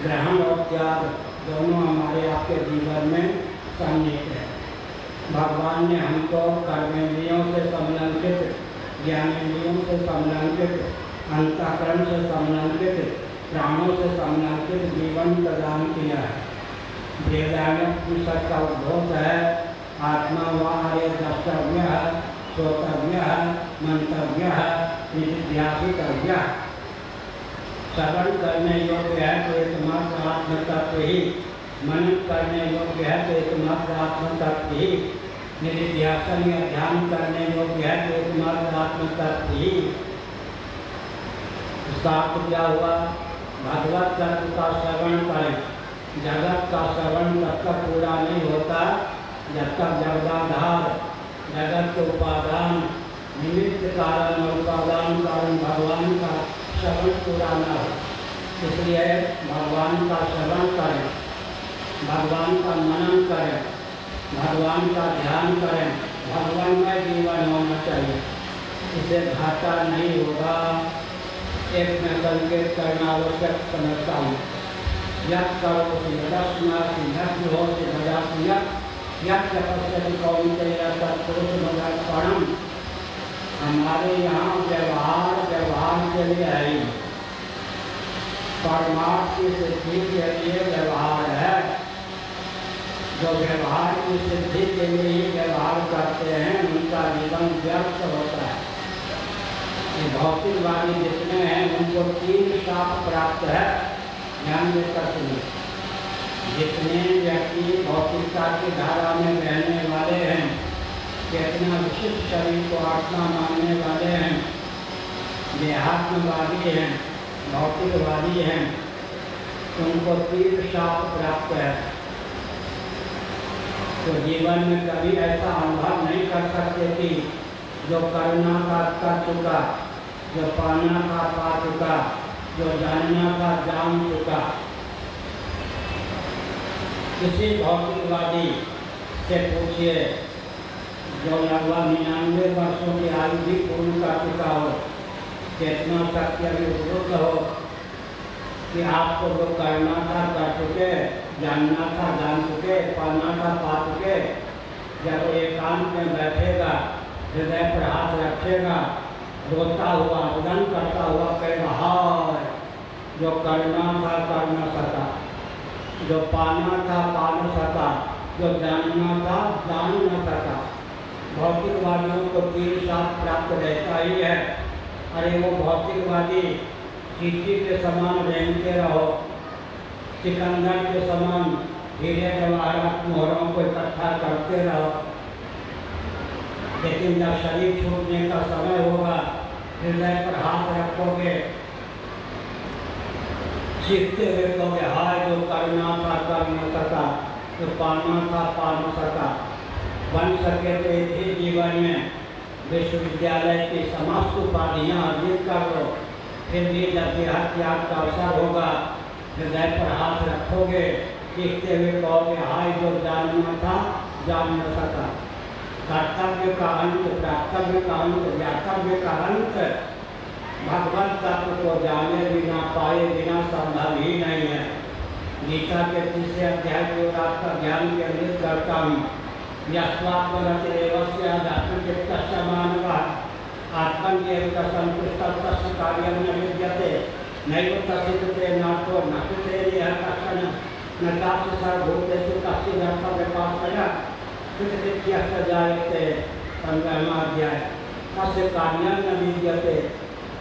ग्रहण और त्याग दोनों हमारे आपके जीवन में सन्निहित है। भगवान ने हमको कर्मेंद्रियों से संलग्नित, ज्ञानेंद्रियों से संलग्नित, अंतःकरण से संलग्नित, प्राणों से संलग्नित जीवन प्रदान किया है। वेदांत का उद्घोष है, आत्मा वार्य द्रष्टव्य, श्रोतव्य, मंतव्य, निधिध्यासितव्य। श्रवण करने योग्य है तो एकमात्र आत्म तत्व ही, मनन करने योग्य है तो एकमात्र आत्म तत्व ही, निधिध्यासन या ध्यान करने योग्य है तो एकमात्र आत्म तत्व ही। इसका अर्थ क्या हुआ? भगवत तत्व का श्रवण करें। जगत का श्रवण तब तक पूरा नहीं होता जब तक जगदाधार, जगत के उपादान, निमित्त कारण और उपादान कारण भगवान का श्रवण पूरा न हो। इसलिए भगवान का श्रवण करें, भगवान का मनन करें, भगवान का ध्यान करें। भगवान में जीवन होना चाहिए, इसे घाटा नहीं होगा। एक मैं संकेत करना आवश्यक समझता हूँ। यद करो सिंहदर्शना सिंहज्ञ हो सिंहजातीय यद तपस्या कौन्तेय तत्पुरुष मदर्पणम। हमारे यहाँ व्यवहार के लिए है ही, परमार्थ की सिद्धि के लिए व्यवहार है। जो व्यवहार की सिद्धि के लिए ही व्यवहार करते हैं उनका जीवन व्यर्थ होता है। ये भौतिकवादी जितने हैं उनको 3 शाप प्राप्त है। ध्यान देकर सुनिए। जितने व्यक्ति भौतिकता की धारा में रहने वाले हैं, कितना विशिष्ट शरीर को आत्मा मानने वाले हैं, देहात्मवादी हैं, भौतिकवादी हैं, उनको 3 शाप प्राप्त है। तो जीवन में कभी ऐसा अनुभव नहीं कर सकते कि जो करना था कर चुका, जो पाना था पा चुका, जो जानना था जान चुका। किसी भौतिकवादी से पूछिए जो लगभग 99 वर्षों की आयु भी पूर्ण कर चुका हो, कितना सत्य भी उपलब्ध हो कि आपको जो करना था कर चुके, जानना था जान चुके, पाना था पा चुके। जब एकांत में बैठेगा, हृदय पर हाथ रखेगा, रोता हुआ रुदन करता हुआ कहेगा हाय, जो करना था कर न सका, जो पाना था पा न सका, जो जानना था जान न सका। भौतिकवादियों को 3 साथ प्राप्त रहता ही है। अरे वो भौतिकवादी चींटी के समान रेंगते रहो, सिकंदर के समान हीरे जवाहरात मोहरों को इकट्ठा करते रहो, लेकिन जब शरीर छूटने का समय होगा, हृदय पर हाथ रखोगे, सीखते हुए कहोगे हाय जो करना था कर न सका, जो पाना था पा न सका। बन सके तो इसी जीवन में विश्वविद्यालय की समस्त उपाधियाँ अर्जित कर लो, फिर भी जब देहात त्याग का अवसर होगा, हृदय पर हाथ रखोगे, सीखते हुए कहोगे हाय जो जानना था जान न सका। कर्तव्य का अंत, प्राप्तव्य का अंत, ज्ञातव्य का अंत भगवत तत्व को जाने बिना पाए बिना संभव ही नहीं है। गीता के 3 अध्याय को आपका ज्ञान केंद्रित करता हूँ। यस्वात्मरतिरेवस्य अध्यात्मचित्तस्य मानवः आत्मज्ञेय संतुष्टस्य कार्यं न विद्यते नैव तस्यते नातो न कुतेरिह कश्चन न तास्य सर्वभूतेषु कश्चिदर्थव्यपाश्रयः कृतकृत्यस्य जायते। 15वां अध्याय। तस्य कार्यं न विद्यते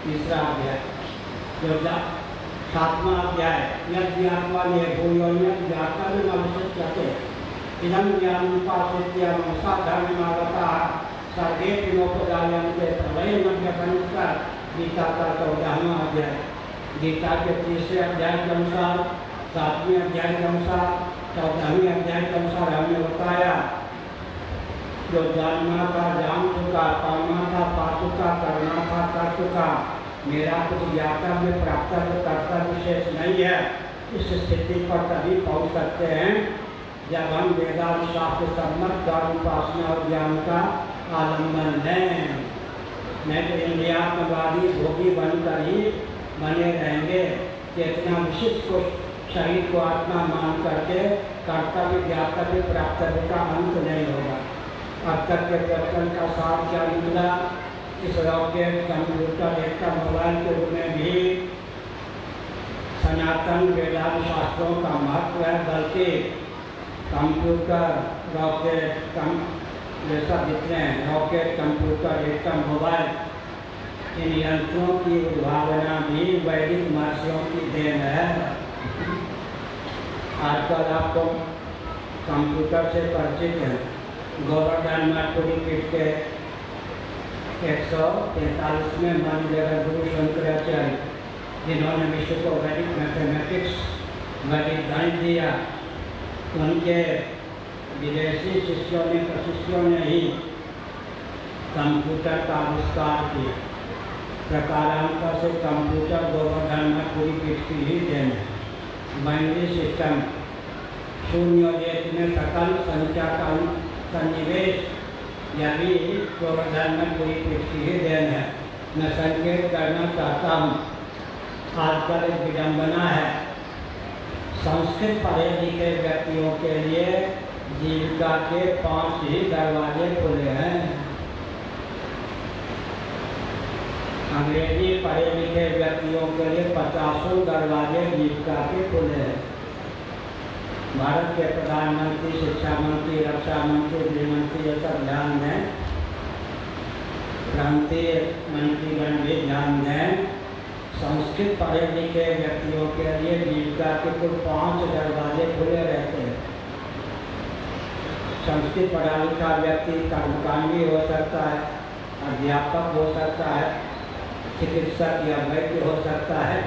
3रा अध्याय। 7वां अध्याय। यज्ञात्मा ने भूयोन्यत ज्ञातव्यमवशिष्यते इदं ज्ञानमुपाश्रित्य मनसा धर्ममागताः सर्वे नोपजायन्ते प्रलये न व्यपन्नः। गीता का 14वां अध्याय। गीता के 3 अध्याय के अनुसार, 7वें अध्याय के अनुसार, 14वें अध्याय के अनुसार हमने बताया जो जानना था जान चुका, पाना था पा चुका, करना था कर चुका, मेरा कुछ ज्ञातव्य प्राप्तव्य कर्तव्य शेष नहीं है। इस स्थिति पर तभी पहुँच सकते हैं जब हम वेदांत शास्त्र सम्मत धर्म उपासना और ज्ञान का आलम्बन लें। नहीं तो इंद्रियात्मवादी भोगी बनकर ही बने रहेंगे। चेतना विशिष्ट को शरीर को आत्मा मान करके कर्तव्य ज्ञातव्य प्राप्तव्य का अंत नहीं होगा। अब तक के प्रवचन का सार क्या निकला? इस रॉकेट, कंप्यूटर, लैपटॉप, मोबाइल के रूप में भी सनातन वेदांत शास्त्रों का महत्व है, बल्कि कंप्यूटर, रॉकेट, ये सब जितने हैं, रॉकेट, कंप्यूटर, लैपटॉप, मोबाइल, इन यंत्रों की उद्भावना भी वैदिक महर्षियों की देन है। आजकल आपको कंप्यूटर से परिचित है। गोवर्धन मैथुरी पीठ के 143वें मान जगत गुरु शंकराचार्य, जिन्होंने विश्व को वैदिक मैथमेटिक्स, वैदिक गणित दिया, उनके विदेशी प्रशिष्यों ने ही कंप्यूटर का आविष्कार किया। प्रकारांतर से कंप्यूटर गोवर्धन मैथुरी पीठ की ही देन है। बाइनरी सिस्टम, शून्य और एक में सकल संख्या का सन्निवेश, यह भी गोवर्धन मैथुरी पीठ की ही देन है। मैं संकेत करना चाहता हूँ, आजकल एक विडम्बना है, संस्कृत पढ़े लिखे व्यक्तियों के लिए जीविका के 5 ही दरवाजे खुले हैं। अंग्रेजी पढ़े लिखे व्यक्तियों के लिए 50 दरवाजे जीविका के खुले हैं। भारत के प्रधानमंत्री, शिक्षा मंत्री, रक्षा मंत्री, गृहमंत्री ये सब ध्यान दें, प्रांतीय मंत्रीगण भी ध्यान दें। संस्कृत पढ़े लिखे व्यक्तियों के लिए जीविका के कुल 5 दरवाजे खुले रहते हैं। संस्कृत पढ़ा लिखा व्यक्ति कर्मकांडी हो सकता है, अध्यापक हो सकता है, चिकित्सक या वैद्य हो सकता है,